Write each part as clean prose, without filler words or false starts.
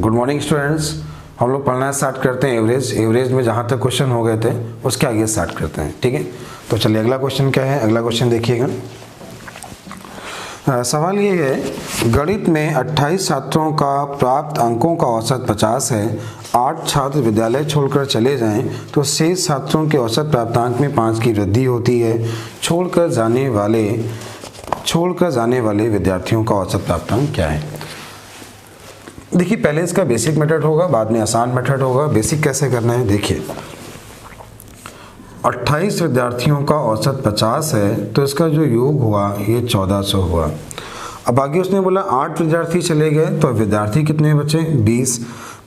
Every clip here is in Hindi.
Good morning students. हम लोग पढ़ना स्टार्ट करते हैं एवरेज में जहाँ तक क्वेश्चन हो गए थे उसके आगे स्टार्ट करते हैं, ठीक है। तो चलिए अगला क्वेश्चन क्या है, अगला क्वेश्चन देखिएगा। सवाल ये है, गणित में 28 छात्रों का प्राप्त अंकों का औसत 50 है। 8 छात्र विद्यालय छोड़कर चले जाएं तो शेष छात्रों के औसत प्राप्तांक में 5 की वृद्धि होती है। छोड़कर जाने वाले विद्यार्थियों का औसत प्राप्तांक क्या है। देखिए, पहले इसका बेसिक मेथड होगा, बाद में आसान मेथड होगा। बेसिक कैसे करना है, देखिए 28 विद्यार्थियों का औसत 50 है तो इसका जो योग हुआ ये 1400 हुआ। अब आगे उसने बोला 8 विद्यार्थी चले गए तो विद्यार्थी कितने बचे, 20।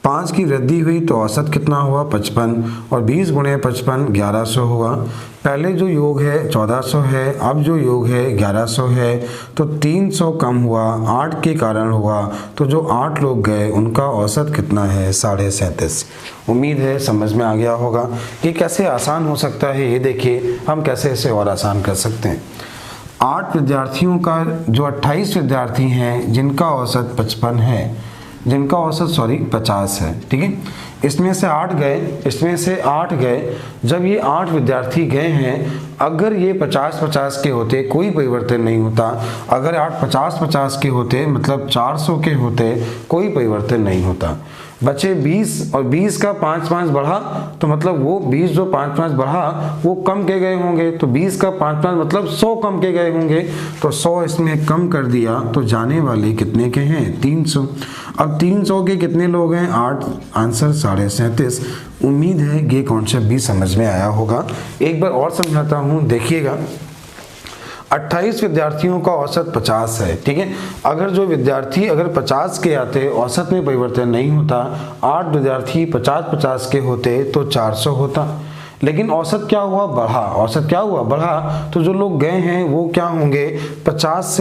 5 की वृद्धि हुई तो औसत कितना हुआ, 55, और 20 गुणे 55 1100 हुआ। पहले जो योग है 1400 है, अब जो योग है 1100 है, तो 300 कम हुआ, 8 के कारण हुआ। तो जो 8 लोग गए उनका औसत कितना है, 37.5। उम्मीद है समझ में आ गया होगा। ये कैसे आसान हो सकता है, ये देखिए हम कैसे इसे और आसान कर सकते हैं। 8 विद्यार्थियों का जो 28 विद्यार्थी हैं जिनका औसत 55 है, जिनका औसत 50 है, ठीक है। इसमें से 8 गए। जब ये 8 विद्यार्थी गए हैं, अगर ये 50-50 के होते कोई परिवर्तन नहीं होता। अगर 8 50-50 के होते मतलब 400 के होते, कोई परिवर्तन नहीं होता। बचे 20 और 20 का 5-5 बढ़ा तो मतलब वो 20 जो 5-5 बढ़ा वो कम के गए होंगे। तो 20 का 5-5 मतलब 100 कम के गए होंगे। तो 100 इसमें कम कर दिया तो जाने वाले कितने के हैं, 300। अब 300 के कितने लोग हैं, 8, आंसर 37.5। उम्मीद है ये कॉन्सेप्ट भी समझ में आया होगा। एक बार और समझाता हूँ, देखिएगा 28 विद्यार्थियों का औसत 50 है, ठीक है। अगर जो विद्यार्थी अगर 50 के आते, औसत में परिवर्तन नहीं होता। 8 विद्यार्थी 50-50 के होते तो 400 होता। लेकिन औसत क्या हुआ, बढ़ा। तो जो लोग गए हैं वो क्या होंगे, 50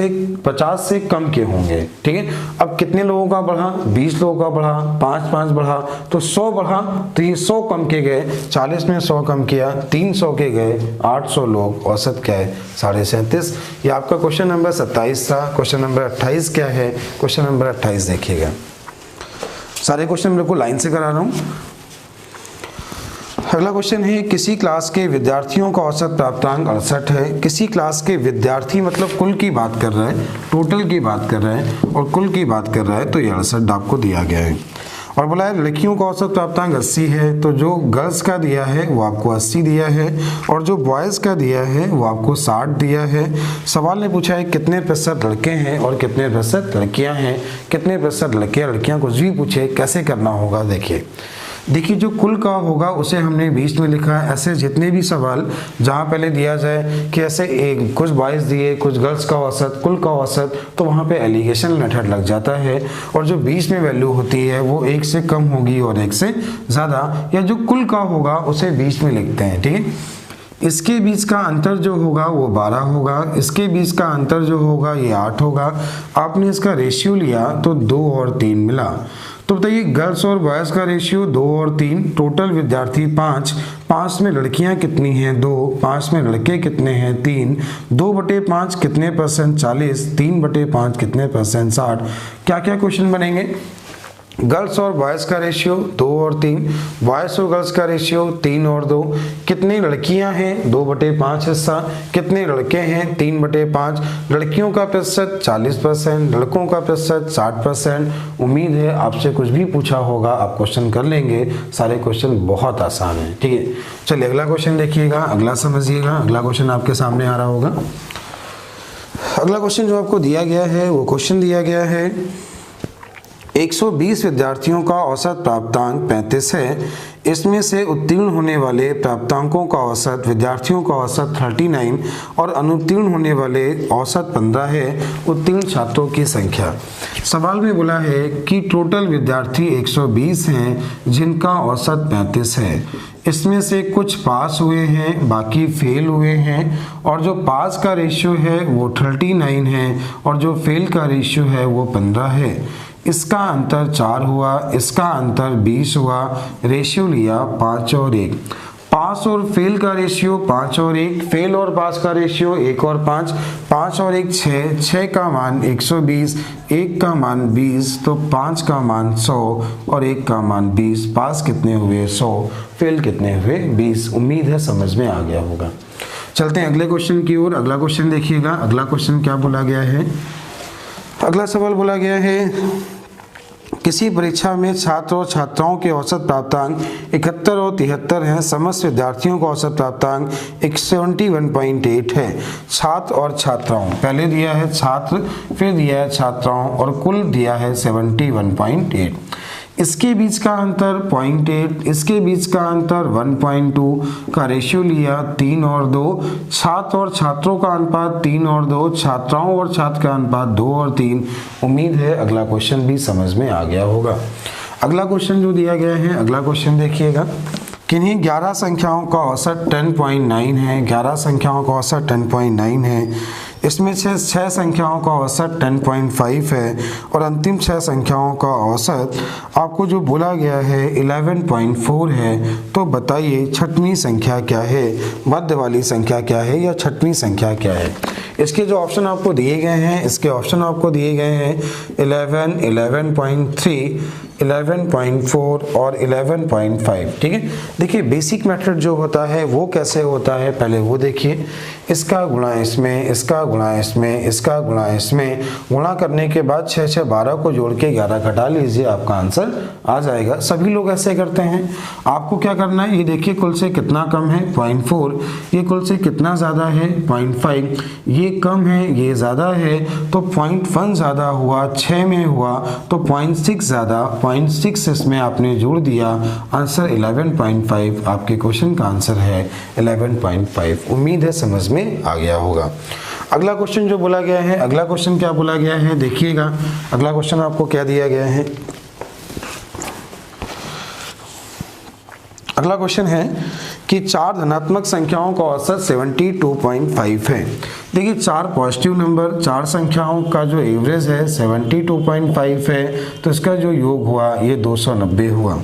से कम के होंगे, ठीक है। अब कितने लोगों का बढ़ा, 20 लोगों का बढ़ा, 5-5 बढ़ा तो 100 बढ़ा। तो ये 100 कम के गए, 40 में 100 कम किया, 300 के गए, 800 लोग, औसत क्या है, 37.5। ये आपका क्वेश्चन नंबर 27 था। क्वेश्चन नंबर 28 क्या है, क्वेश्चन नंबर 28 देखिएगा। सारे क्वेश्चन बिल्कुल लाइन से करा रहा हूँ। अगला क्वेश्चन है, किसी क्लास के विद्यार्थियों का औसत प्राप्तांक 68 है। किसी क्लास के विद्यार्थी मतलब कुल की बात कर रहा है, टोटल की बात कर रहा है और कुल की बात कर रहा है, तो ये 68 आपको दिया गया है। और बोला है लड़कियों का औसत प्राप्तांक 80 है। तो जो गर्ल्स का दिया है वो आपको 80 दिया है और जो बॉयज़ का दिया है वो आपको 60 दिया है। सवाल ने पूछा है कितने प्रतिशत लड़के हैं और कितने प्रतिशत लड़कियां हैं। कितने प्रतिशत लड़कियां कुछ भी पूछे, कैसे करना होगा, देखिए जो कुल का होगा उसे हमने बीच में लिखा है। ऐसे जितने भी सवाल जहाँ पहले दिया जाए कि ऐसे एक कुछ बॉयज़ दिए, कुछ गर्ल्स का औसत, कुल का औसत, तो वहाँ पे एलिगेशन मेथड लग जाता है। और जो बीच में वैल्यू होती है वो 1 से कम होगी और 1 से ज़्यादा, या जो कुल का होगा उसे बीच में लिखते हैं, ठीक है। इसके बीच का अंतर जो होगा वो 12 होगा। इसके बीच का अंतर जो होगा ये 8 होगा। आपने इसका रेशियो लिया तो 2 और 3 मिला। तो बताइए गर्ल्स और बॉयज़ का रेशियो 2 और 3, टोटल विद्यार्थी 5 में लड़कियां कितनी हैं, 2, 5 में लड़के कितने हैं, 3, 2/5 कितने परसेंट, 40, 3/5 कितने परसेंट, 60। क्या क्या क्वेश्चन बनेंगे, गर्ल्स और बॉयज़ का रेशियो 2 और 3, बॉयज़ और गर्ल्स का रेशियो 3 और 2, कितनी लड़कियां हैं 2/5 हिस्सा, कितने लड़के हैं 3/5, लड़कियों का प्रतिशत 40%, लड़कों का प्रतिशत 60%। उम्मीद है आपसे कुछ भी पूछा होगा आप क्वेश्चन कर लेंगे। सारे क्वेश्चन बहुत आसान है, ठीक है। चलिए अगला क्वेश्चन देखिएगा, अगला समझिएगा। अगला क्वेश्चन आपके सामने आ रहा होगा। अगला क्वेश्चन जो आपको दिया गया है वो क्वेश्चन दिया गया है 120 विद्यार्थियों का औसत प्राप्तांक 35 है। इसमें से उत्तीर्ण होने वाले प्राप्तांकों का औसत, विद्यार्थियों का औसत 39 और अनुत्तीर्ण होने वाले औसत 15 है। उत्तीर्ण छात्रों की संख्या। सवाल में बोला है कि टोटल विद्यार्थी 120 हैं जिनका औसत 35 है। इसमें से कुछ पास हुए हैं, बाकी फेल हुए हैं, और जो पास का रेशियो है वो 39 है और जो फेल का रेशियो है वो 15 है। इसका अंतर 4 हुआ, इसका अंतर 20 हुआ। रेशियो लिया 5 और 1। पास और फेल का रेशियो 5 और 1, फेल और पास का रेशियो 1 और 5, 5 और 1 6, 6 का मान 120, 1 का मान 20, तो 5 का मान 100 और 1 का मान 20। पास कितने हुए 100, फेल कितने हुए 20। उम्मीद है समझ में आ गया होगा। चलते हैं अगले क्वेश्चन की ओर। अगला क्वेश्चन देखिएगा। अगला क्वेश्चन क्या बोला गया है? अगला सवाल बोला गया है किसी परीक्षा में छात्र और छात्राओं के औसत प्राप्तांक 71 और 73 हैं। समस्त विद्यार्थियों का औसत प्राप्तांक 71.8 है। छात्र और छात्राओं, पहले दिया है छात्र, फिर दिया है छात्राओं और कुल दिया है 71.8। इसके बीच का अंतर 0.8, इसके बीच का अंतर 1.2 का रेशियो लिया 3 और 2। छात्र और छात्रों का अनुपात 3 और 2, छात्राओं और छात्र का अनुपात 2 और 3। उम्मीद है अगला क्वेश्चन भी समझ में आ गया होगा। अगला क्वेश्चन जो दिया गया है, अगला क्वेश्चन देखिएगा। किन्हीं 11 संख्याओं का औसत 10.9 है। 11 संख्याओं का औसत 10.9 है। इसमें से 6 संख्याओं का औसत 10.5 है और अंतिम 6 संख्याओं का औसत आपको जो बोला गया है 11.4 है। तो बताइए छठवीं संख्या क्या है, मध्य वाली संख्या क्या है या छठवीं संख्या क्या है? इसके जो ऑप्शन आपको दिए गए हैं, इसके ऑप्शन आपको दिए गए हैं 11, 11.3, 11.4 और 11.5। ठीक है, देखिए बेसिक मेथड जो होता है वो कैसे होता है पहले वो देखिए। इसका गुणा इसमें, इसका गुणा इसमें, इसका गुणा इसमें, गुणा करने के बाद 6 6 12 को जोड़ के 11 घटा लीजिए, आपका आंसर आ जाएगा। सभी लोग ऐसे करते हैं। आपको क्या करना है, ये देखिए कुल से कितना कम है 0.4, ये कुल से कितना ज़्यादा है 0.5, ये कम है ये ज़्यादा है, तो 0.1 ज़्यादा हुआ, 6 में हुआ तो 0.6 ज़्यादा, 0.6 इसमें आपने जोड़ दिया, आंसर 11.5। आपके क्वेश्चन का आंसर है 11.5। उम्मीद है समझ में आ गया होगा। अगला क्वेश्चन जो बोला गया है, अगला क्वेश्चन क्या बोला गया है देखिएगा। अगला क्वेश्चन आपको क्या दिया गया है? अगला क्वेश्चन है कि 4 धनात्मक संख्याओं का औसत 72.5 है। देखिए 4 पॉजिटिव नंबर, 4 संख्याओं का जो एवरेज है 72.5 है, तो इसका जो योग हुआ ये 290 हुआ।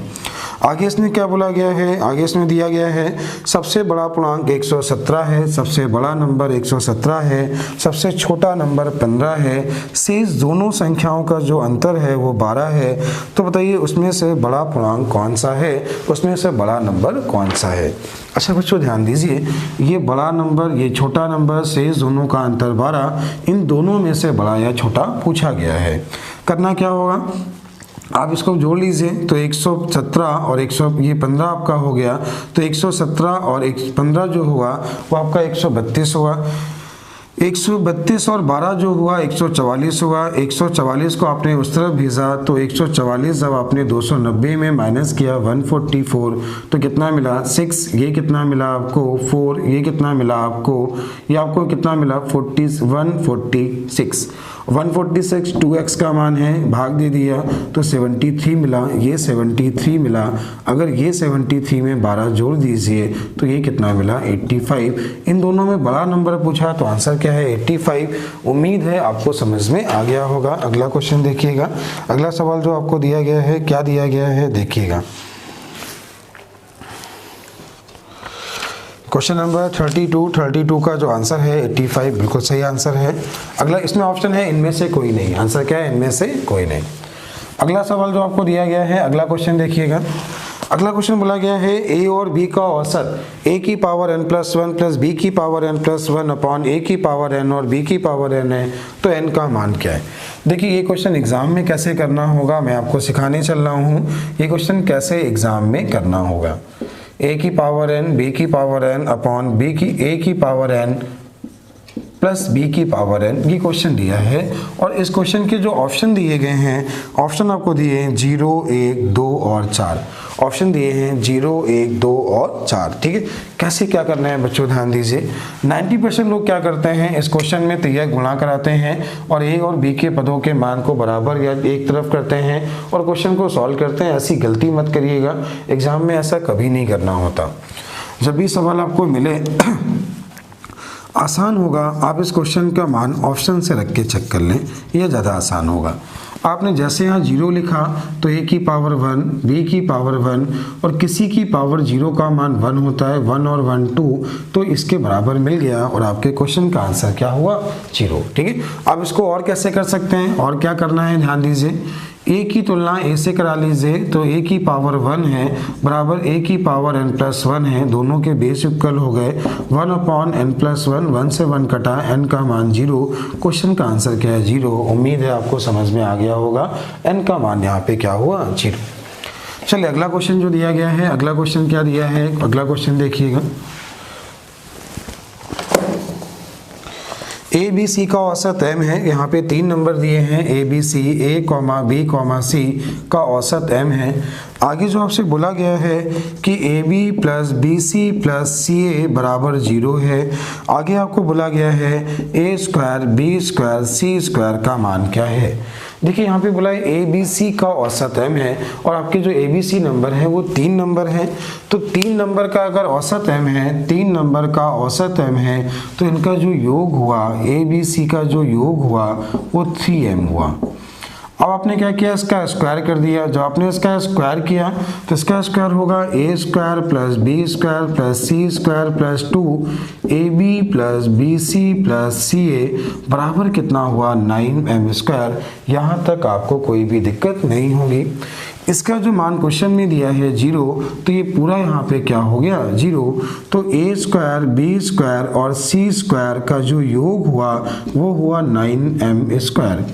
आगे इसमें क्या बोला गया है, आगे इसमें दिया गया है सबसे बड़ा पूर्णांक 117 है, सबसे बड़ा नंबर 117 है, सबसे छोटा नंबर 15 है, शेष दोनों संख्याओं का जो अंतर है वो 12 है। तो बताइए उसमें से बड़ा पूर्णांक कौन सा है, उसमें से बड़ा नंबर कौन सा है? अच्छा बच्चों ध्यान दीजिए, ये बड़ा नंबर, ये छोटा नंबर, शेष दोनों का अंतर 12, इन दोनों में से बड़ा या छोटा पूछा गया है। करना क्या होगा, आप इसको जोड़ लीजिए तो 117 और 15 आपका हो गया, तो 117 और 15 जो हुआ वो आपका 132 हुआ। 132 और 12 जो हुआ 144 हुआ। 144 को आपने उस तरफ भेजा तो 144 जब आपने 290 में माइनस किया 144, तो कितना मिला 6, ये कितना मिला आपको 4, ये कितना मिला आपको, ये आपको कितना मिला 146। 146 2x का मान है, भाग दे दिया तो 73 मिला, ये 73 मिला। अगर ये 73 में 12 जोड़ दीजिए तो ये कितना मिला 85। इन दोनों में बड़ा नंबर पूछा तो आंसर क्या है 85। उम्मीद है आपको समझ में आ गया होगा। अगला क्वेश्चन देखिएगा। अगला सवाल जो आपको दिया गया है, क्या दिया गया है देखिएगा। क्वेश्चन नंबर 32 का जो आंसर है 85, बिल्कुल सही आंसर है। अगला इसमें ऑप्शन है इनमें से कोई नहीं, आंसर क्या है इनमें से कोई नहीं। अगला सवाल जो आपको दिया गया है, अगला क्वेश्चन देखिएगा। अगला क्वेश्चन बोला गया है a और b का औसत a की power n plus 1 plus b की power n plus 1 upon a की पावर n और b की पावर n है, तो n का मान क्या है? देखिए ये क्वेश्चन एग्जाम में कैसे करना होगा मैं आपको सिखाने चल रहा हूँ। ये क्वेश्चन कैसे एग्जाम में करना होगा, a की पावर n b की पावर n अपॉन b की a की पावर n प्लस b की पावर n, ये क्वेश्चन दिया है। और इस क्वेश्चन के जो ऑप्शन दिए गए हैं, ऑप्शन आपको दिए हैं 0, 1, 2 और 4। ऑप्शन दिए हैं 0, 1, 2 और 4। ठीक है, कैसे क्या करना है बच्चों ध्यान दीजिए। 90% लोग क्या करते हैं इस क्वेश्चन में, तो यह गुणा कराते हैं और a और b के पदों के मान को बराबर या एक तरफ करते हैं और क्वेश्चन को सॉल्व करते हैं। ऐसी गलती मत करिएगा, एग्जाम में ऐसा कभी नहीं करना होता। जब भी सवाल आपको मिले आसान होगा, आप इस क्वेश्चन का मान ऑप्शन से रख के चेक कर लें, यह ज़्यादा आसान होगा। आपने जैसे यहाँ 0 लिखा तो a की पावर 1, b की पावर 1 और किसी की पावर 0 का मान 1 होता है, 1 और 1 2, तो इसके बराबर मिल गया और आपके क्वेश्चन का आंसर क्या हुआ 0। ठीक है, अब इसको और कैसे कर सकते हैं, और क्या करना है ध्यान दीजिए, a की तुलना a से करा लीजिए तो a की पावर 1 है बराबर a की पावर n प्लस 1 है, दोनों के बेस इक्वल हो गए 1 अपॉन n प्लस 1, 1 से 1 कटा, n का मान 0, क्वेश्चन का आंसर क्या है 0। उम्मीद है आपको समझ में आ गया होगा, n का मान यहाँ पे क्या हुआ 0। चलिए अगला क्वेश्चन जो दिया गया है, अगला क्वेश्चन क्या दिया है, अगला क्वेश्चन देखिएगा। ए बी सी का औसत m है, यहाँ पे 3 नंबर दिए हैं A B C, A comma B comma C का औसत m है। आगे जो आपसे बोला गया है कि A B plus B C plus C A बराबर 0 है। आगे आपको बोला गया है A square B square C square का मान क्या है। देखिए यहाँ पे बोला है ए बी सी का औसत m है और आपके जो ए बी सी नंबर है वो 3 नंबर है, तो 3 नंबर का अगर औसत m है, 3 नंबर का औसत m है, तो इनका जो योग हुआ ए बी सी का जो योग हुआ वो 3m हुआ। अब आपने क्या किया, इसका स्क्वायर कर दिया। जब आपने इसका स्क्वायर किया तो इसका स्क्वायर होगा A square plus B square plus C square plus 2 A B plus B C plus C A बराबर कितना हुआ 9m स्क्वायर। यहाँ तक आपको कोई भी दिक्कत नहीं होगी। इसका जो मान क्वेश्चन में दिया है 0, तो ये पूरा यहाँ पे क्या हो गया 0। तो ए स्क्वायर बी स्क्वायर और सी स्क्वायर का जो योग हुआ वो हुआ 9m स्क्वायर।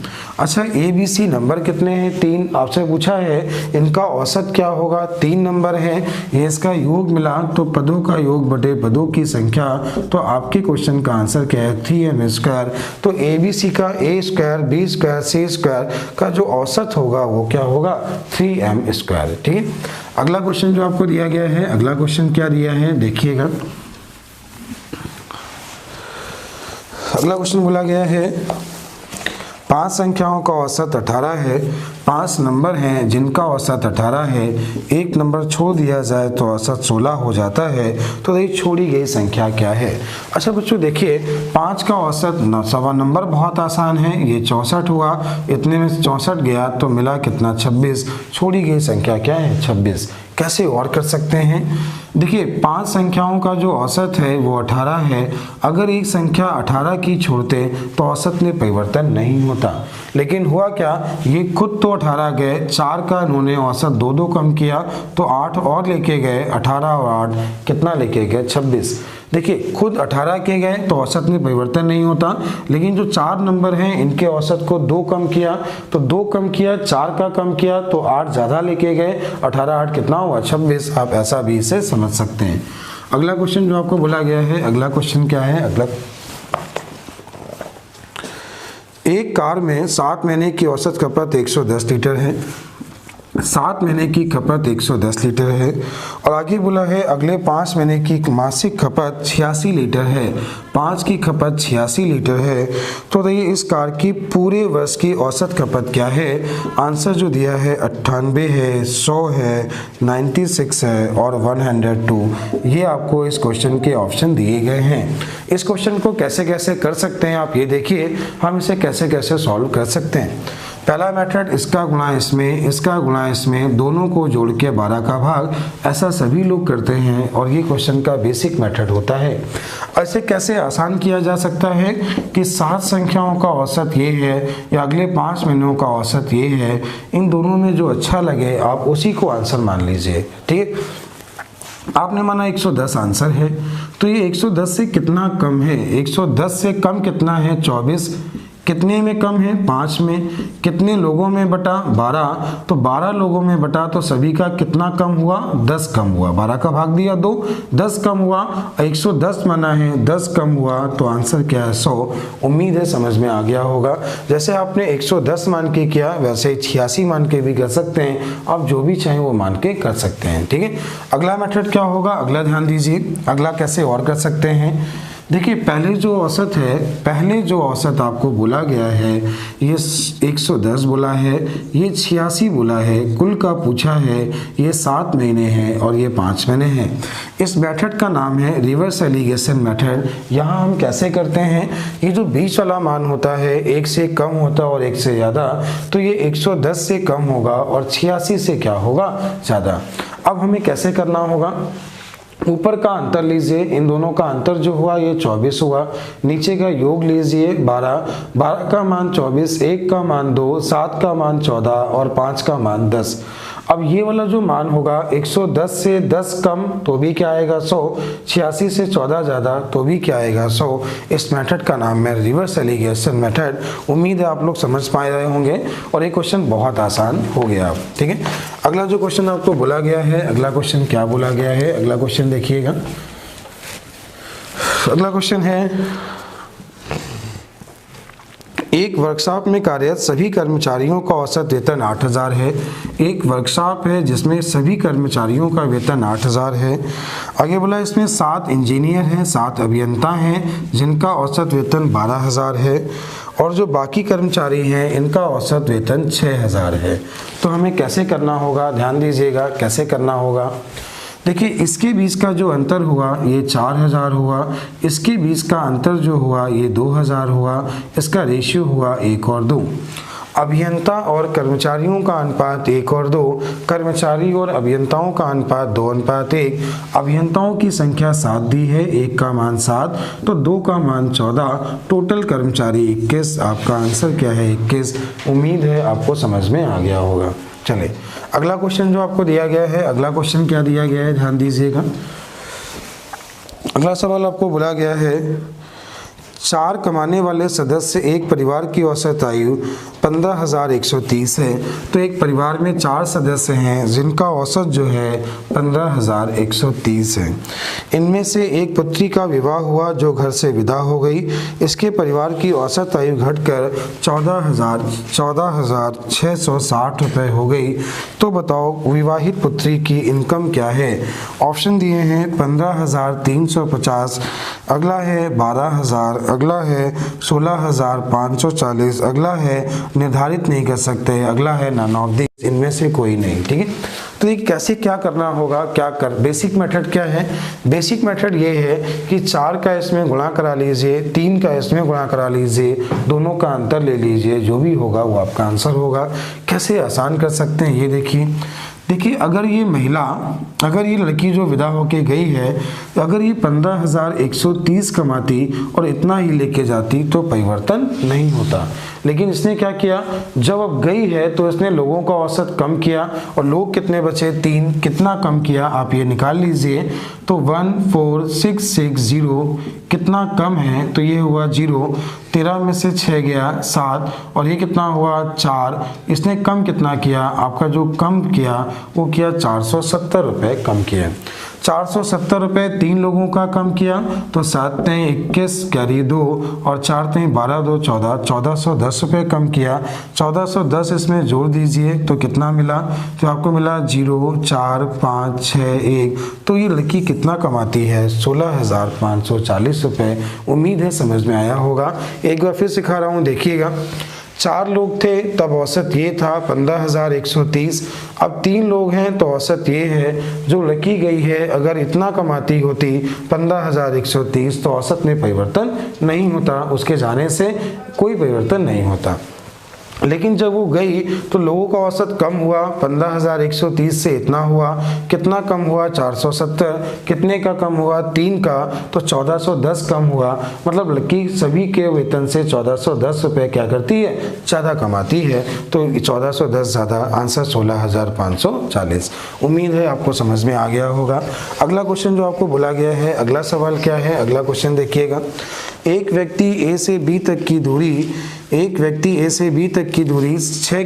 अच्छा ए बी सी नंबर कितने हैं 3, आपसे पूछा है इनका औसत क्या होगा, 3 नंबर है, ये इसका योग मिला तो पदों का योग बटे पदों की संख्या, तो आपके क्वेश्चन का आंसर क्या है 3m स्क्वायर। तो ए बी सी का ए square B square C square का जो औसत होगा वो क्या होगा 3m स्क्वायर। ठीक है, अगला क्वेश्चन जो आपको दिया गया है, अगला क्वेश्चन क्या दिया है देखिएगा। अगला क्वेश्चन बोला गया है 5 संख्याओं का औसत 18 है, 5 नंबर हैं जिनका औसत 18 है, एक नंबर छोड़ दिया जाए तो औसत 16 हो जाता है, तो ये छोड़ी गई संख्या क्या है। अच्छा बच्चों देखिए 5 का औसत सवा नंबर बहुत आसान है, ये 64 हुआ, इतने में 64 गया तो मिला कितना 26, छोड़ी गई संख्या क्या है 26। कैसे और कर सकते हैं, देखिए 5 संख्याओं का जो औसत है वो 18 है, अगर एक संख्या 18 की छोड़ते तो औसत में परिवर्तन नहीं होता, लेकिन हुआ क्या ये खुद तो 18 गए, 4 का इन्होंने औसत 2 कम किया तो 8 और लेके गए, 18 और 8 कितना लेके गए 26। देखिए खुद 18 के गए तो औसत में परिवर्तन नहीं होता, लेकिन जो 4 नंबर हैं इनके औसत को 2 कम किया तो 2 कम किया, 4 का कम किया तो 8 ज़्यादा लेके गए, 18 8 कितना हुआ 26। आप ऐसा भी इसे समझ सकते हैं। अगला क्वेश्चन जो आपको बोला गया है, अगला क्वेश्चन क्या है, अगला एक कार में 7 महीने की औसत खपत 110 लीटर है, 7 महीने की खपत 110 लीटर है और आगे बोला है अगले 5 महीने की मासिक खपत 86 लीटर है, 5 की खपत 86 लीटर है, तो देखिए इस कार की पूरे वर्ष की औसत खपत क्या है। आंसर जो दिया है 98 है, 100 है, 96 है और 102, ये आपको इस क्वेश्चन के ऑप्शन दिए गए हैं। इस क्वेश्चन को कैसे कैसे कर सकते हैं आप ये देखिए, हम इसे कैसे कैसे सॉल्व कर सकते हैं। पहला मेथड इसका गुणा इसमें, इसका गुणा इसमें, दोनों को जोड़ के 12 का भाग, ऐसा सभी लोग करते हैं और ये क्वेश्चन का बेसिक मेथड होता है। ऐसे कैसे आसान किया जा सकता है कि 7 संख्याओं का औसत ये है या अगले 5 महीनों का औसत ये है, इन दोनों में जो अच्छा लगे आप उसी को आंसर मान लीजिए। ठीक है, आपने माना 110 आंसर है, तो ये 110 से कितना कम है, 110 से कम कितना है 24, कितने में कम है 5 में, कितने लोगों में बटा 12, तो 12 लोगों में बटा तो सभी का कितना कम हुआ 10 कम हुआ, 12 का भाग दिया 2, 10 कम हुआ, 110 माना है 10 कम हुआ तो आंसर क्या है 100। उम्मीद है समझ में आ गया होगा। जैसे आपने 110 मान के किया वैसे 86 मान के भी कर सकते हैं, आप जो भी चाहें वो मान के कर सकते हैं। ठीक है, अगला मेथड क्या होगा, अगला ध्यान दीजिए, अगला कैसे और कर सकते हैं। देखिए पहले जो औसत आपको बोला गया है ये 110 बोला है, ये 86 बोला है, कुल का पूछा है, ये 7 महीने हैं और ये 5 महीने हैं। इस मेथड का नाम है रिवर्स एलिगेशन मेथड। यहाँ हम कैसे करते हैं, ये जो बीच वाला मान होता है 1 से कम होता है और 1 से ज़्यादा, तो ये 110 से कम होगा और 86 से क्या होगा, ज़्यादा। अब हमें कैसे करना होगा, ऊपर का अंतर लीजिए, इन दोनों का अंतर जो हुआ ये 24 हुआ, नीचे का योग लीजिए 12 का मान 24, 1 का मान 2, 7 का मान 14 और 5 का मान 10। अब ये वाला जो मान होगा 110 से 10 कम तो भी क्या आएगा 100, 86 से 14 ज़्यादा तो भी क्या आएगा 100। इस मेथड का नाम है रिवर्स एलिगेशन मेथड। उम्मीद है आप लोग समझ पा रहे होंगे और ये क्वेश्चन बहुत आसान हो गया। ठीक है, अगला जो क्वेश्चन आपको बोला गया है, अगला क्वेश्चन क्या बोला गया है, अगला क्वेश्चन देखिएगा। अगला क्वेश्चन है, एक वर्कशॉप में कार्यरत सभी कर्मचारियों का औसत वेतन 8000 है। एक वर्कशॉप है जिसमें सभी कर्मचारियों का वेतन 8000 है। आगे बोला इसमें 7 इंजीनियर हैं, 7 अभियंता हैं जिनका औसत वेतन 12000 है और जो बाकी कर्मचारी हैं इनका औसत वेतन 6000 है। तो हमें कैसे करना होगा, ध्यान दीजिएगा कैसे करना होगा। देखिए इसके बीच का जो अंतर हुआ ये 4000 हुआ, इसके बीच का अंतर जो हुआ ये 2000 हुआ, इसका रेशियो हुआ 1 और 2। अभियंता और कर्मचारियों का अनुपात 1 और 2, कर्मचारी और अभियंताओं का अनुपात 2:1। अभियंताओं की संख्या 7 दी है, 1 का मान 7 तो 2 का मान 14, टोटल कर्मचारी 21। आपका आंसर क्या है 21। उम्मीद है आपको समझ में आ गया होगा। चले अगला क्वेश्चन जो आपको दिया गया है, अगला क्वेश्चन क्या दिया गया है, ध्यान दीजिएगा। अगला सवाल आपको बोला गया है, 4 कमाने वाले सदस्य एक परिवार की औसत आयु 15130 है। तो एक परिवार में 4 सदस्य हैं जिनका औसत जो है 15130 है। इनमें से एक पुत्री का विवाह हुआ जो घर से विदा हो गई। इसके परिवार की औसत आयु घटकर 14,660 रुपये हो गई। तो बताओ विवाहित पुत्री की इनकम क्या है। ऑप्शन दिए हैं 15,350, अगला है 12,000, अगला है 16,540, अगला है निर्धारित नहीं कर सकते, अगला है नन ऑफ दिस, इनमें से कोई नहीं। ठीक है, तो ये कैसे क्या करना होगा, बेसिक मेथड क्या है। बेसिक मेथड ये है कि 4 का इसमें गुणा करा लीजिए, 3 का इसमें गुणा करा लीजिए, दोनों का अंतर ले लीजिए, जो भी होगा वो आपका आंसर होगा। कैसे आसान कर सकते हैं ये देखिए अगर ये लड़की जो विदा होके गई है, अगर ये 15,130 कमाती और इतना ही लेके जाती तो परिवर्तन नहीं होता। लेकिन इसने क्या किया, जब अब गई है तो इसने लोगों का औसत कम किया और लोग कितने बचे 3, कितना कम किया आप ये निकाल लीजिए। तो 14660 कितना कम है, तो ये हुआ 0, 13 में से 6 गया 7 और ये कितना हुआ 4। इसने कम कितना किया, आपका जो कम किया वो किया 470 रुपये कम किया। 470 रुपये 3 लोगों का कम किया तो 7 ने 21 कैरी 2 और 4 ने 12 2 14, 1410 रुपये कम किया। 1410 इसमें जोड़ दीजिए तो कितना मिला, तो आपको मिला 0 4 5 6 1। तो ये लड़की कितना कमाती है 16,540 रुपये। उम्मीद है समझ में आया होगा। एक बार फिर सिखा रहा हूँ, देखिएगा। 4 लोग थे तब औसत ये था 15,130। अब 3 लोग हैं तो औसत ये है, जो लड़की गई है अगर इतना कमाती होती 15,130 तो औसत में परिवर्तन नहीं होता, उसके जाने से कोई परिवर्तन नहीं होता। लेकिन जब वो गई तो लोगों का औसत कम हुआ, 15,130 से इतना हुआ, कितना कम हुआ 470, कितने का कम हुआ 3 का, तो 1410 कम हुआ। मतलब लड़की सभी के वेतन से 1410 रुपये क्या करती है, ज़्यादा कमाती है। तो 1410 ज़्यादा, आंसर 16,540। उम्मीद है आपको समझ में आ गया होगा। अगला क्वेश्चन जो आपको बोला गया है, अगला सवाल क्या है, अगला क्वेश्चन देखिएगा। एक व्यक्ति ए से बी तक की दूरी 6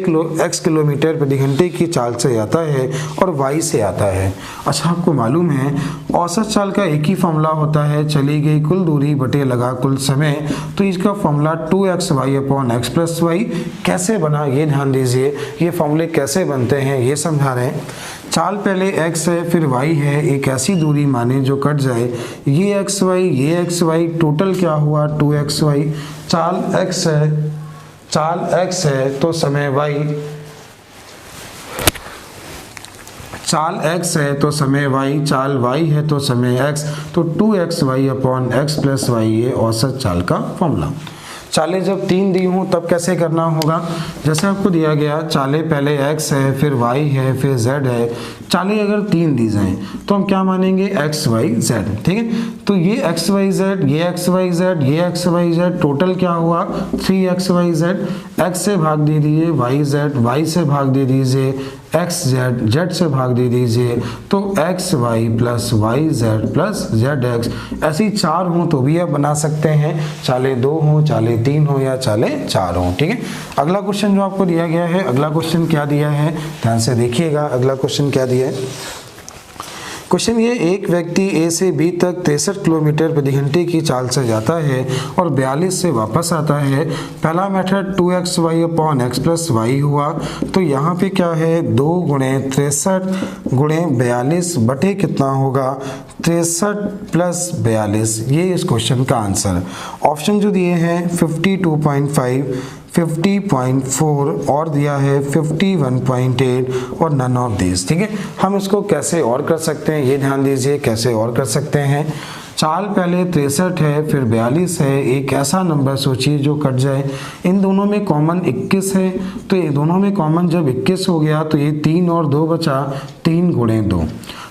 किलोमीटर प्रति घंटे की चाल से आता है और वाई से आता है। अच्छा, आपको मालूम है औसत चाल का एक ही फॉर्मूला होता है, चली गई कुल दूरी बटे लगा कुल समय। तो इसका फॉर्मूला 2xy/x + y कैसे बना ये ध्यान दीजिए। ये फॉर्मूले कैसे बनते हैं ये समझा रहे हैं। चाल पहले x है फिर y है, एक ऐसी दूरी माने जो कट जाए, ये xy टोटल क्या हुआ 2xy। चाल x है तो समय y, चाल x है तो समय y, चाल y है तो समय x, तो 2xy upon x plus y ये औसत चाल का फॉर्मूला। चालें जब 3 दी हों तब कैसे करना होगा, जैसे आपको दिया गया चालें पहले x है फिर y है फिर z है। चालें अगर 3 दी जाएं तो हम क्या मानेंगे x y z, ठीक है। तो ये x y z, ये x y z, ये x y z टोटल क्या हुआ 3x y z। x से भाग दे दीजिए y z, y से भाग दे दीजिए x z, z से भाग दे दीजिए तो x y plus y z plus z x। ऐसी 4 हों तो भी आप बना सकते हैं, चाले 2 हों, चाले 3 हो या चाले 4 हों, ठीक है। अगला क्वेश्चन जो आपको दिया गया है, अगला क्वेश्चन क्या दिया है ध्यान से देखिएगा। अगला क्वेश्चन क्या दिया है, क्वेश्चन ये, एक व्यक्ति ए से बी तक 63 किलोमीटर प्रति घंटे की चाल से जाता है और 42 से वापस आता है। पहला method 2xy upon x plus y हुआ, तो यहाँ पे क्या है 2 गुणे 63 गुणे 42 बटे कितना होगा 63 प्लस 42, ये इस क्वेश्चन का आंसर। ऑप्शन जो दिए हैं 52.5, 50.4 और दिया है 51.8 और नन ऑफ दिस, ठीक है। हम इसको कैसे और कर सकते हैं ये ध्यान दीजिए, कैसे और कर सकते हैं। चाल पहले 63 है फिर 42 है, एक ऐसा नंबर सोचिए जो कट जाए। इन दोनों में कॉमन 21 है, तो ये दोनों में कॉमन जब 21 हो गया तो ये 3 और 2 बचा, 3 गुणे 2,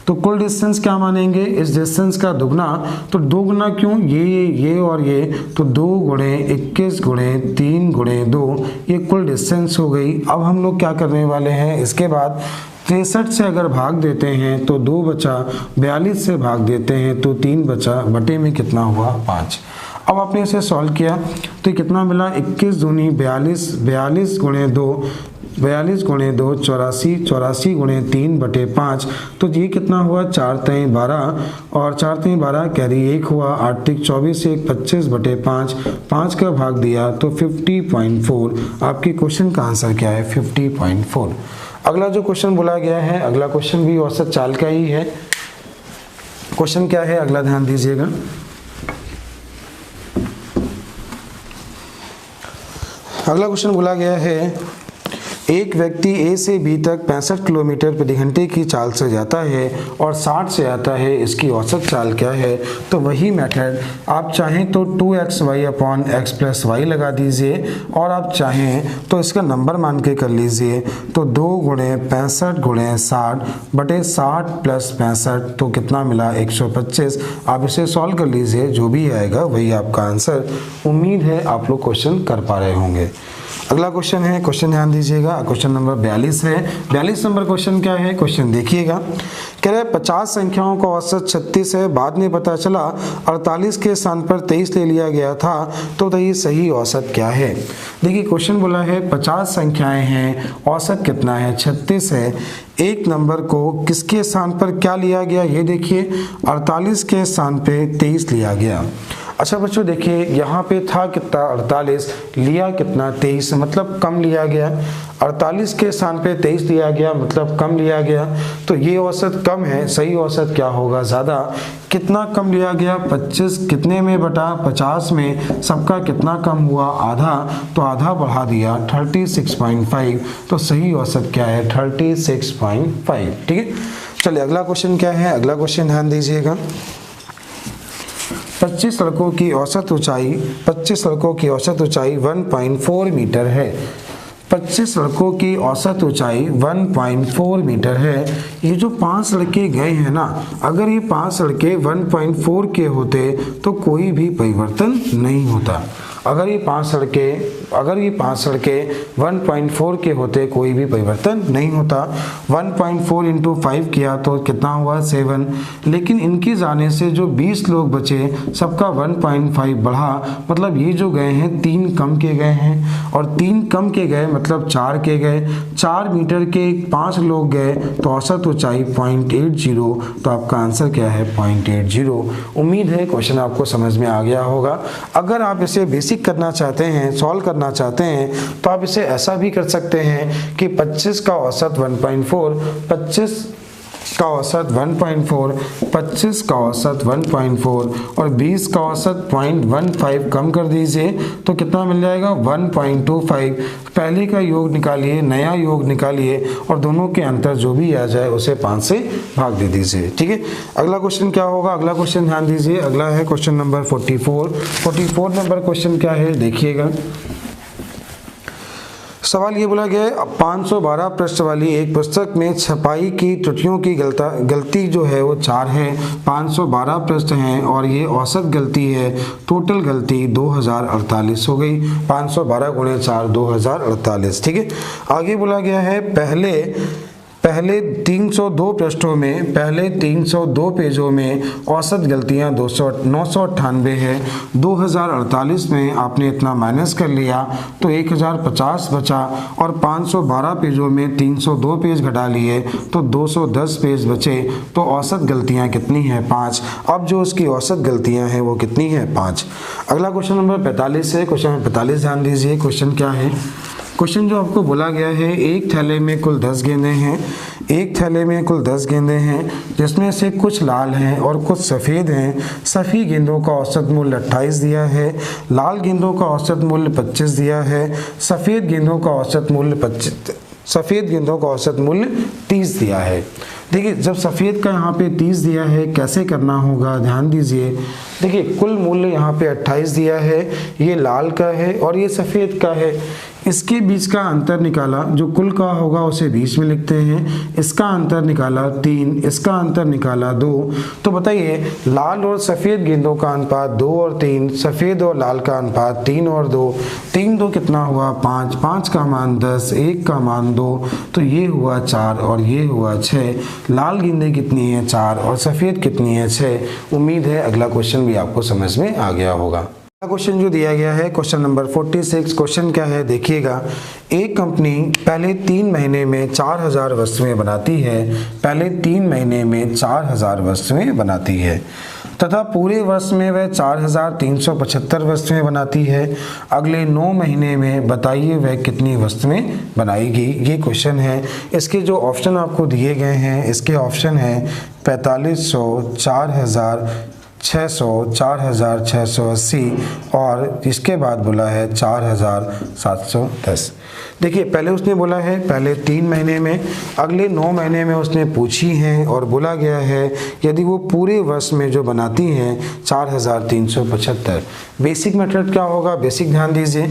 तो कुल डिस्टेंस क्या मानेंगे इस डिस्टेंस का दुगना। तो 2 गुना क्यों, ये और ये, तो 2 गुणे 21 गुणे 3 गुणे 2, ये कुल डिस्टेंस हो गई। अब हम लोग क्या करने वाले हैं, इसके बाद 63 से अगर भाग देते हैं तो 2 बचा, 42 से भाग देते हैं तो 3 बचा, बटे में कितना हुआ 5। अब आपने इसे सॉल्व किया तो ये कितना मिला 21 दूनी 42, 42 गुणे 2, 42 गुणे 2 84, 84 गुणे 3 बटे 5, तो ये कितना हुआ 4 3 12 और 4 3 12 कैरी 1 हुआ, 8 3 24 1 25 बटे 5, 5 का भाग दिया तो 50.4। आपके क्वेश्चन का आंसर क्या है 50.4। अगला जो क्वेश्चन बोला गया है, अगला क्वेश्चन भी औसत चाल का ही है। क्वेश्चन क्या है अगला ध्यान दीजिएगा। अगला क्वेश्चन बोला गया है, एक व्यक्ति ए से बी तक 65 किलोमीटर प्रति घंटे की चाल से जाता है और 60 से आता है, इसकी औसत चाल क्या है। तो वही मेथड आप चाहें तो 2xy upon x plus y लगा दीजिए और आप चाहें तो इसका नंबर मान के कर लीजिए, तो 2 गुणे 65 गुणे 60 बटे 60 प्लस 65, तो कितना मिला 125। आप इसे सॉल्व कर लीजिए, जो भी आएगा वही आपका आंसर। उम्मीद है आप लोग क्वेश्चन कर पा रहे होंगे। अगला क्वेश्चन है, क्वेश्चन ध्यान दीजिएगा, क्वेश्चन नंबर 42 है। 42 नंबर क्वेश्चन क्या है, क्वेश्चन देखिएगा। कह रहा है 50 संख्याओं का औसत 36 है, बाद में पता चला 48 के स्थान पर 23 ले लिया गया था, तो ये सही औसत क्या है। देखिए क्वेश्चन बोला है 50 संख्याएं हैं, औसत कितना है 36 है। एक नंबर को किसके स्थान पर क्या लिया गया, ये देखिए 48 के स्थान पे 23 लिया गया। अच्छा बच्चों देखिए यहाँ पे था कितना 48, लिया कितना 23, मतलब कम लिया गया। 48 के स्थान पे 23 लिया गया मतलब कम लिया गया, तो ये औसत कम है, सही औसत क्या होगा ज़्यादा। कितना कम लिया गया 25, कितने में बटा 50 में, सबका कितना कम हुआ आधा, तो आधा बढ़ा दिया 36.5, तो सही औसत क्या है 36.5, ठीक है। चलिए अगला क्वेश्चन क्या है, अगला क्वेश्चन ध्यान दीजिएगा। 25 सड़कों की औसत ऊंचाई 1.4 मीटर है। 25 सड़कों की औसत ऊंचाई 1.4 मीटर है। ये जो 5 सड़कें गए हैं ना, अगर ये 5 सड़कें 1.4 के होते तो कोई भी परिवर्तन नहीं होता। अगर ये 5 सड़कें 1.4 के होते कोई भी परिवर्तन नहीं होता। 1.4 इंटू 5 किया तो कितना हुआ 7, लेकिन इनके जाने से जो 20 लोग बचे सबका 1.5 बढ़ा, मतलब ये जो गए हैं 3 कम के गए हैं और 3 कम के गए मतलब 4 के गए। 4 मीटर के 5 लोग गए तो औसत ऊंचाई 0.80, तो आपका आंसर क्या है 0.80। उम्मीद है क्वेश्चन आपको समझ में आ गया होगा। अगर आप इसे बेसिक करना चाहते हैं, सॉल्व करना चाहते हैं, तो आप इसे ऐसा भी कर सकते हैं कि 25 का औसत 1.4, 25 का औसत 1.4, 25 का औसत 1.4 और 20 का औसत 0.15 कम कर दीजिए तो कितना मिल जाएगा 1.25। पहले का योग निकालिए, नया योग निकालिए और दोनों के अंतर जो भी आ जाए उसे 5 से भाग दे दीजिए। ठीक है, अगला क्वेश्चन क्या होगा? अगला क्वेश्चन ध्यान दीजिए, अगला है क्वेश्चन नंबर 44 नंबर क्वेश्चन क्या है देखिएगा। सवाल ये बोला गया है 512 पृष्ठ वाली एक पुस्तक में छपाई की त्रुटियों की गलती जो है वो 4 है। 512 पृष्ठ हैं और ये औसत गलती है, टोटल गलती 2048 हो गई। 512 गुणे 4 2048। ठीक है, आगे बोला गया है पहले 302 पृष्ठों में, पहले 302 पेजों में औसत गलतियां 998 है। 2048 में आपने इतना माइनस कर लिया तो 1050 बचा और 512 पेजों में 302 पेज घटा लिए तो 210 पेज बचे। तो औसत गलतियां कितनी है? 5। अब जो उसकी औसत गलतियां हैं वो कितनी है? 5। अगला क्वेश्चन नंबर 45 है। क्वेश्चन नंबर 45 ध्यान दीजिए, क्वेश्चन क्या है? क्वेश्चन जो आपको बोला गया है एक थैले में कुल 10 गेंदें हैं, एक थैले में कुल 10 गेंदें हैं जिसमें से कुछ लाल हैं और कुछ सफ़ेद हैं। सफ़ेद गेंदों का औसत मूल्य 28 दिया है, लाल गेंदों का औसत मूल्य 25 दिया है, सफ़ेद गेंदों का औसत मूल्य 30 दिया है। देखिए जब सफ़ेद का यहाँ पे 30 दिया है कैसे करना होगा ध्यान दीजिए। देखिए कुल मूल्य यहाँ पे 28 दिया है, ये लाल का है और ये सफ़ेद का है। इसके बीच का अंतर निकाला, जो कुल का होगा उसे बीच में लिखते हैं। इसका अंतर निकाला 3, इसका अंतर निकाला 2। तो बताइए लाल और सफ़ेद गेंदों का अनुपात 2 और 3, सफ़ेद और लाल का अनुपात 3 और 2। 3 2 कितना हुआ 5, 5 का मान 10, 1 का मान 2, तो ये हुआ 4 और ये हुआ 6। लाल गेंदें कितनी है 4 और सफ़ेद कितनी है 6। उम्मीद है अगला क्वेश्चन भी आपको समझ में आ गया होगा। क्वेश्चन जो दिया गया है क्वेश्चन नंबर 46। क्वेश्चन क्या है देखिएगा। एक कंपनी पहले 3 महीने में 4000 वस्तुएं बनाती है, पहले 3 महीने में 4000 वस्तुएं बनाती है तथा पूरे वर्ष में वह 4375 वस्तुएं बनाती है। अगले 9 महीने में बताइए वह कितनी वस्तुएं बनाएगी। ये क्वेश्चन है। इसके जो ऑप्शन आपको दिए गए हैं इसके ऑप्शन हैं 4500, 4600, 4680 और इसके बाद बोला है 4710। देखिए पहले उसने बोला है पहले 3 महीने में, अगले 9 महीने में उसने पूछी हैं और बोला गया है यदि वो पूरे वर्ष में जो बनाती हैं 4375। बेसिक मेथड क्या होगा? बेसिक ध्यान दीजिए।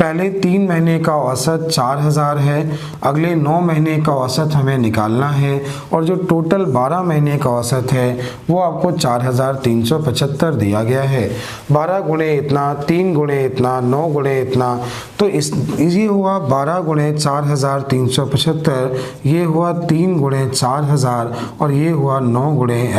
पहले 3 महीने का औसत 4000 है, अगले 9 महीने का औसत हमें निकालना है और जो टोटल 12 महीने का औसत है वो आपको 4375 दिया गया है। 12 गुणे इतना, 3 गुणे इतना, 9 गुणे इतना, तो ये हुआ 12 गुणे 4375, ये हुआ 3 गुणे 4000 और ये हुआ 9 गुणे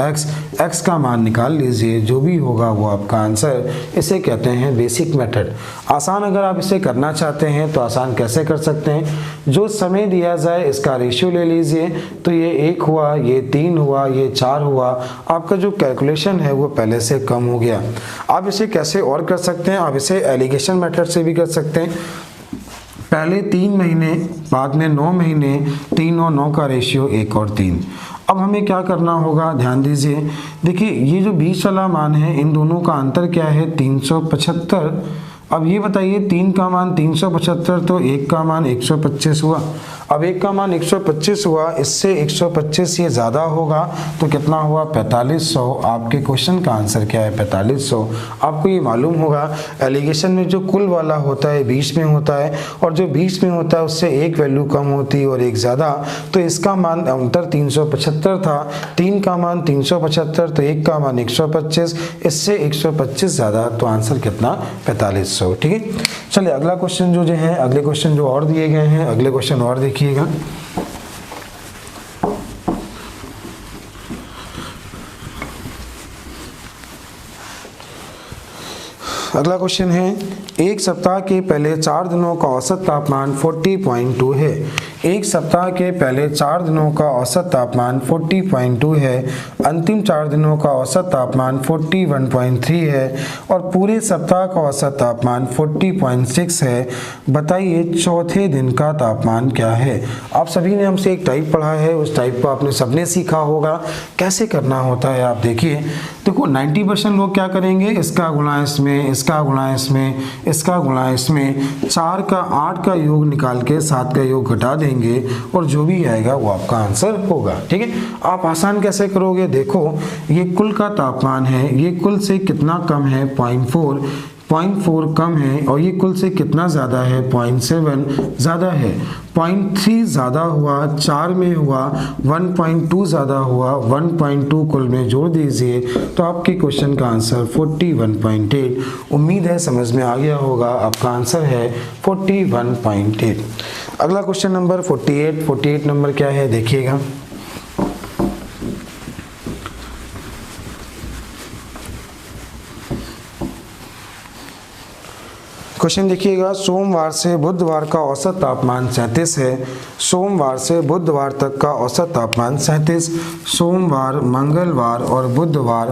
x का मान निकाल लीजिए, जो भी होगा वो आपका आंसर। इसे कहते हैं बेसिक मेथड। आसान अगर आप इसे करना चाहते हैं तो आसान कैसे कर सकते हैं? जो समय दिया जाए इसका रेशियो ले लीजिए, तो ये 1 हुआ, ये 3 हुआ, ये 4 हुआ। आपका जो कैलकुलेशन है वो पहले से कम हो गया। आप इसे कैसे और कर सकते हैं? आप इसे एलिगेशन मेथड से भी कर सकते हैं। पहले 3 महीने, बाद में 9 महीने, 3 और 9 का रेशियो 1 और 3। अब हमें क्या करना होगा ध्यान दीजिए। देखिए ये जो बीच वाला मान है इन दोनों का अंतर क्या है 375। अब ये बताइए 3 का मान 375 तो 1 का मान 125 हुआ। अब 1 का मान 125 हुआ, इससे 125 ये ज़्यादा होगा तो कितना हुआ 4500। आपके क्वेश्चन का आंसर क्या है 4500। आपको ये मालूम होगा एलिगेशन में जो कुल वाला होता है बीच में होता है और जो बीच में होता है उससे एक वैल्यू कम होती है और एक ज़्यादा। तो इसका मान अंतर 375 था, 3 का मान 375 तो 1 का मान 125, इससे 125 ज़्यादा, तो आंसर कितना 4500। ठीक है, चलिए अगला क्वेश्चन जो है, अगले क्वेश्चन जो और दिए गए हैं, अगले क्वेश्चन और देखिएगा। अगला क्वेश्चन है, एक सप्ताह के पहले 4 दिनों का औसत तापमान 40.2 है। एक सप्ताह के पहले 4 दिनों का औसत तापमान 40.2 है, अंतिम 4 दिनों का औसत तापमान 41.3 है और पूरे सप्ताह का औसत तापमान 40.6 है। बताइए चौथे दिन का तापमान क्या है। आप सभी ने हमसे एक टाइप पढ़ा है, उस टाइप को आपने सबने सीखा होगा कैसे करना होता है। आप देखिए, देखो 90% लोग क्या करेंगे, इसका गुणा इसमें, इसका गुणा इसमें, इसका गुणा इसमें, 4 का 8 का योग निकाल के 7 का योग घटा देंगे और जो भी आएगा वो आपका आंसर होगा। ठीक है, आप आसान कैसे करोगे, देखो ये कुल का तापमान है, ये कुल से कितना कम है 0.4 कम है और ये कुल से कितना ज़्यादा है 0.7 ज़्यादा है, 0.3 ज़्यादा हुआ, 4 में हुआ, 1.2 ज़्यादा हुआ, 1.2 कुल में जोड़ दीजिए तो आपके क्वेश्चन का आंसर 41.8। उम्मीद है समझ में आ गया होगा, आपका आंसर है 41.8। अगला क्वेश्चन नंबर 48 नंबर क्या है देखिएगा। क्वेश्चन देखिएगा, सोमवार से बुधवार का औसत तापमान 37 है। सोमवार से बुधवार तक का औसत तापमान 37, सोमवार, मंगलवार और बुधवार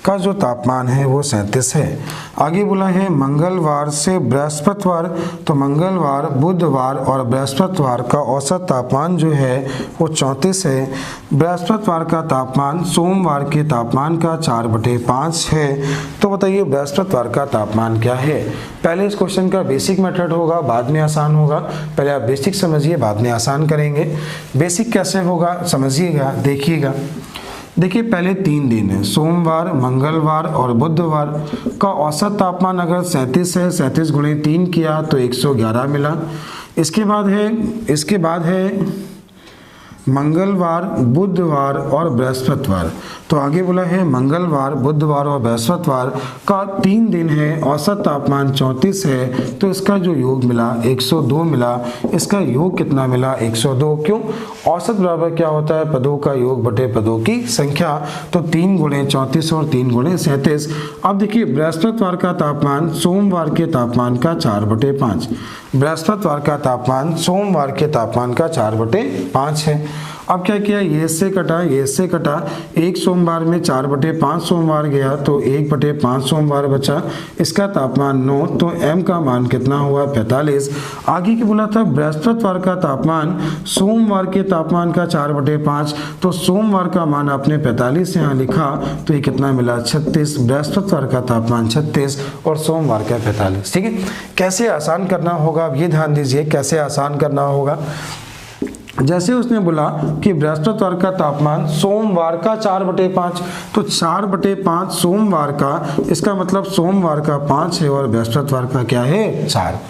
का जो तापमान है वो 37 है। आगे बोला है मंगलवार से बृहस्पतिवार, तो मंगलवार, बुधवार और बृहस्पतिवार का औसत तापमान जो है वो 34 है। बृहस्पतिवार का तापमान सोमवार के तापमान का 4/5 है। तो बताइए बृहस्पतिवार का तापमान क्या है। पहले इस क्वेश्चन का बेसिक मेथड होगा, बाद में आसान होगा। पहले आप बेसिक समझिए, बाद में आसान करेंगे। बेसिक कैसे होगा समझिएगा, देखिएगा। देखिए पहले 3 दिन है, सोमवार, मंगलवार और बुधवार का औसत तापमान अगर 37 है, 37 गुणे 3 किया तो 111 मिला। इसके बाद है मंगलवार, बुधवार और बृहस्पतिवार। तो आगे बोला है मंगलवार, बुधवार और बृहस्पतिवार का 3 दिन है, औसत तापमान 34 है, तो इसका जो योग मिला 102 मिला। इसका योग कितना मिला 102। क्यों, औसत बराबर क्या होता है, पदों का योग बटे पदों की संख्या। तो 3 गुणे 34 और 3 गुणे 37। अब देखिए बृहस्पतिवार का तापमान सोमवार के तापमान का 4/5। बृहस्पतिवार का तापमान सोमवार के तापमान का 4/5 है। अब क्या किया, ये इससे कटा, ये इससे कटा, एक सोमवार में 4/5 सोमवार गया तो 1/5 सोमवार बचा। इसका तापमान 9, तो m का मान कितना हुआ 45। आगे की बोला था बृहस्पतिवार का तापमान सोमवार के तापमान का 4/5, तो सोमवार का मान आपने 45 यहाँ लिखा तो ये कितना मिला 36। बृहस्पतिवार का तापमान 36 और सोमवार का 45। ठीक है, कैसे आसान करना होगा अब ये ध्यान दीजिए, कैसे आसान करना होगा। जैसे उसने बोला कि बृहस्पतिवार का तापमान सोमवार का 4/5, तो 4/5 सोमवार का, इसका मतलब सोमवार का 5 है और बृहस्पतिवार का क्या है 4।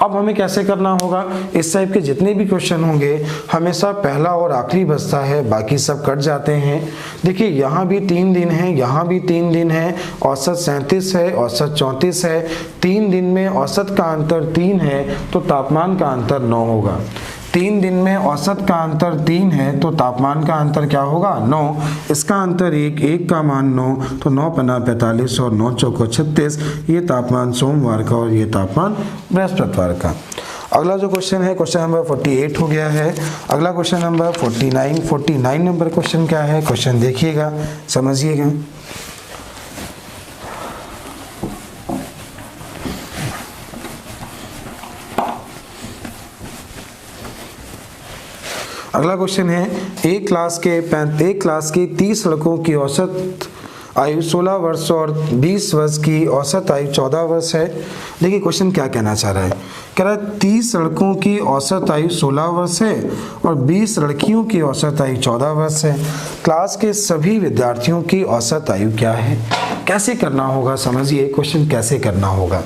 अब हमें कैसे करना होगा, इस टाइप के जितने भी क्वेश्चन होंगे हमेशा पहला और आखिरी बचता है, बाकी सब कट जाते हैं। देखिए यहाँ भी 3 दिन है, यहाँ भी 3 दिन है, औसत 37 है, औसत 34 है। 3 दिन में औसत का अंतर 3 है तो तापमान का अंतर 9 होगा। 3 दिन में औसत का अंतर 3 है तो तापमान का अंतर क्या होगा 9। इसका अंतर 1, 1 का मान 9, तो 9 पन्ना 45 और 9 चौको 36। ये तापमान सोमवार का और ये तापमान बृहस्पतिवार का। अगला जो क्वेश्चन है क्वेश्चन नंबर 48 हो गया है। अगला क्वेश्चन नंबर 49 नंबर क्वेश्चन क्या है, क्वेश्चन देखिएगा समझिएगा। अगला क्वेश्चन है, एक क्लास के 30 लड़कों की औसत आयु 16 वर्ष और 20 वर्ष की औसत आयु 14 वर्ष है। देखिए क्वेश्चन क्या कहना चाह रहा है, कह रहा है 30 लड़कों की औसत आयु 16 वर्ष है और 20 लड़कियों की औसत आयु 14 वर्ष है। क्लास के सभी विद्यार्थियों की औसत आयु क्या है। कैसे करना होगा समझिए, क्वेश्चन कैसे करना होगा।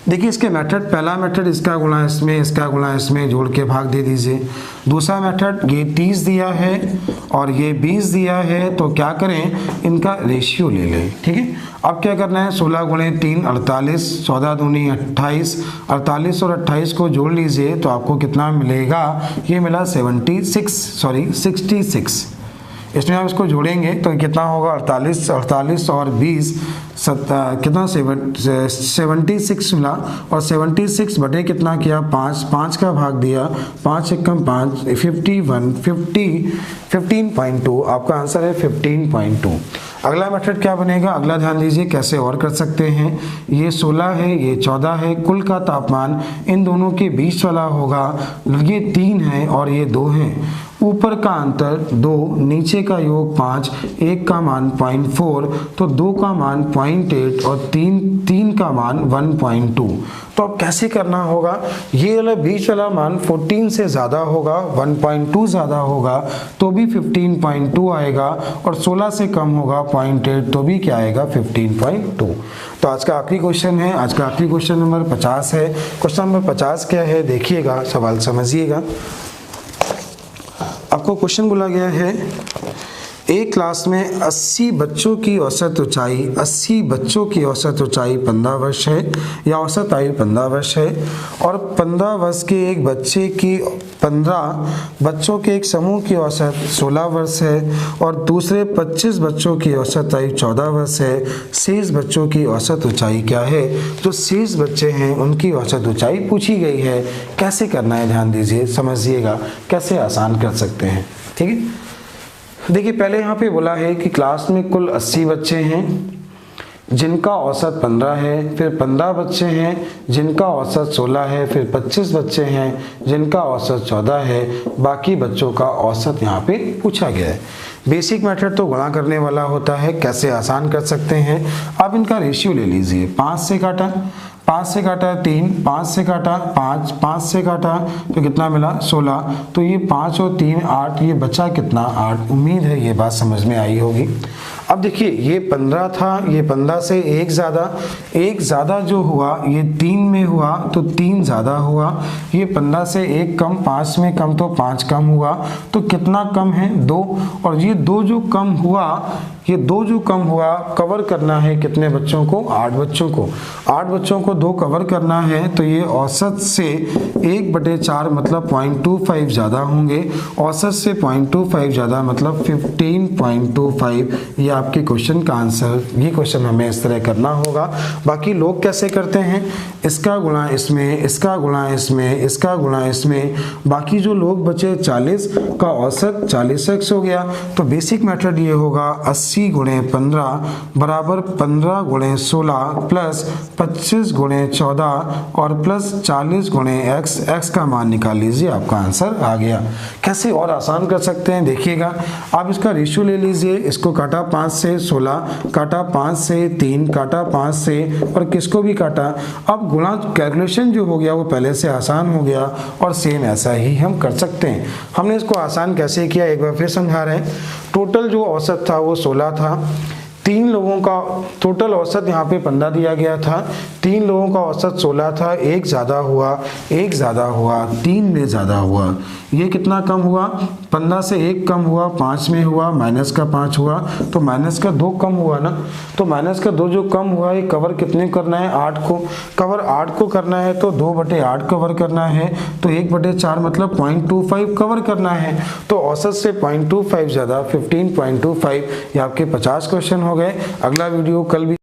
देखिए इसके मेथड, पहला मेथड इसका गुणा इसमें, इसका गुणा इसमें, जोड़ के भाग दे दीजिए। दूसरा मेथड ये 30 दिया है और ये 20 दिया है तो क्या करें, इनका रेशियो ले लें। ठीक है, अब क्या करना है, 16 गुणे 3 48, 14 दूनी 28, 48 और 28 को जोड़ लीजिए तो आपको कितना मिलेगा, ये मिला 66। इसमें आप इसको जोड़ेंगे तो कितना होगा 48 और 20 कितना 76 मिला, और 76 बटे कितना किया 5 का भाग दिया, 5 एकम 5 15.2, आपका आंसर है 15.2। अगला मेथड क्या बनेगा, अगला ध्यान दीजिए कैसे और कर सकते हैं। ये 16 है, ये 14 है, कुल का तापमान इन दोनों के बीच वाला होगा, ये 3 है और ये 2 है, ऊपर का अंतर 2, नीचे का योग 5, 1 का मान 0.4, तो 2 का मान 0.8 और 3 का मान 1.2। तो अब कैसे करना होगा, ये वाला बीच वाला मान 14 से ज़्यादा होगा, 1.2 ज़्यादा होगा तो भी 15.2 आएगा, और 16 से कम होगा 0.8 तो भी क्या आएगा 15.2। तो आज का आखिरी क्वेश्चन है, आज का आखिरी क्वेश्चन नंबर 50 है। क्वेश्चन नंबर 50 क्या है देखिएगा, सवाल समझिएगा। आपको क्वेश्चन बोला गया है, एक क्लास में 80 बच्चों की औसत ऊंचाई 15 वर्ष है, या औसत आयु 15 वर्ष है, और 15 वर्ष के एक बच्चे की 15 बच्चों के एक समूह की औसत 16 वर्ष है, और दूसरे 25 बच्चों की औसत आयु 14 वर्ष है। शेष बच्चों की औसत ऊंचाई क्या है, जो शेष बच्चे हैं उनकी औसत ऊंचाई पूछी गई है। कैसे करना है ध्यान दीजिए, समझिएगा कैसे आसान कर सकते हैं, ठीक है। देखिए पहले यहाँ पे बोला है कि क्लास में कुल 80 बच्चे हैं जिनका औसत 15 है, फिर 15 बच्चे हैं जिनका औसत 16 है, फिर 25 बच्चे हैं जिनका औसत 14 है, बाकी बच्चों का औसत यहाँ पे पूछा गया है। बेसिक मेथड तो गुणा करने वाला होता है, कैसे आसान कर सकते हैं। आप इनका रेशियो ले लीजिए, 5 से काटा 3, 5 से काटा 5 से काटा तो कितना मिला 16, तो ये 5 और 3 8, ये बचा कितना 8। उम्मीद है ये बात समझ में आई होगी। अब देखिए ये 15 था, ये 15 से एक ज़्यादा जो हुआ ये 3 में हुआ तो 3 ज़्यादा हुआ, ये 15 से एक कम 5 में कम तो 5 कम हुआ, तो कितना कम है 2, और ये 2 जो कम हुआ, ये 2 जो कम हुआ कवर करना है कितने बच्चों को 8 बच्चों को, 8 बच्चों को 2 कवर करना है, तो ये औसत से 1/4 मतलब 0.25 ज़्यादा होंगे, औसत से 0.25 ज़्यादा मतलब 15.25। ये आपके क्वेश्चन का आंसर, ये क्वेश्चन हमें इस तरह करना होगा। बाकी लोग कैसे करते हैं, इसका गुणा इसमें, इसका गुणा इसमें, इसका गुणा इसमें, बाकी जो लोग बचे 40 का औसत 40x हो गया। तो बेसिक मेथड ये होगा 80 गुणे 15 बराबर 15 गुणे 16 प्लस 25 गुणे 14 और प्लस 40 गुणे x का मान निकाल लीजिए, आपका आंसर आ गया। कैसे और आसान कर सकते हैं देखिएगा, आप इसका रेशियो ले लीजिए, इसको काटा 5 से 16, काटा 5 से 3, काटा 5 से, और किसको भी काटा। अब गुणा कैलकुलेशन जो हो गया वो पहले से आसान हो गया, और सेम ऐसा ही हम कर सकते हैं। हमने इसको आसान कैसे किया एक बार फिर समझा रहे हैं। टोटल जो औसत था वो 16 था, 3 लोगों का टोटल औसत यहाँ पे 15 दिया गया था, 3 लोगों का औसत 16 था, एक ज़्यादा हुआ 3 में ज़्यादा हुआ, ये कितना कम हुआ 15 से 1 कम हुआ, 5 में हुआ, माइनस का 5 हुआ, तो माइनस का 2 कम हुआ ना, तो माइनस का 2 जो कम हुआ ये कवर कितने करना है 8 को, कवर 8 को करना है तो 2/8 कवर करना है, तो 1/4 मतलब 0.25 कवर करना है, तो औसत से 0.25 ज़्यादा 15.25। ये आपके 50 क्वेश्चन हो गए। अगला वीडियो कल भी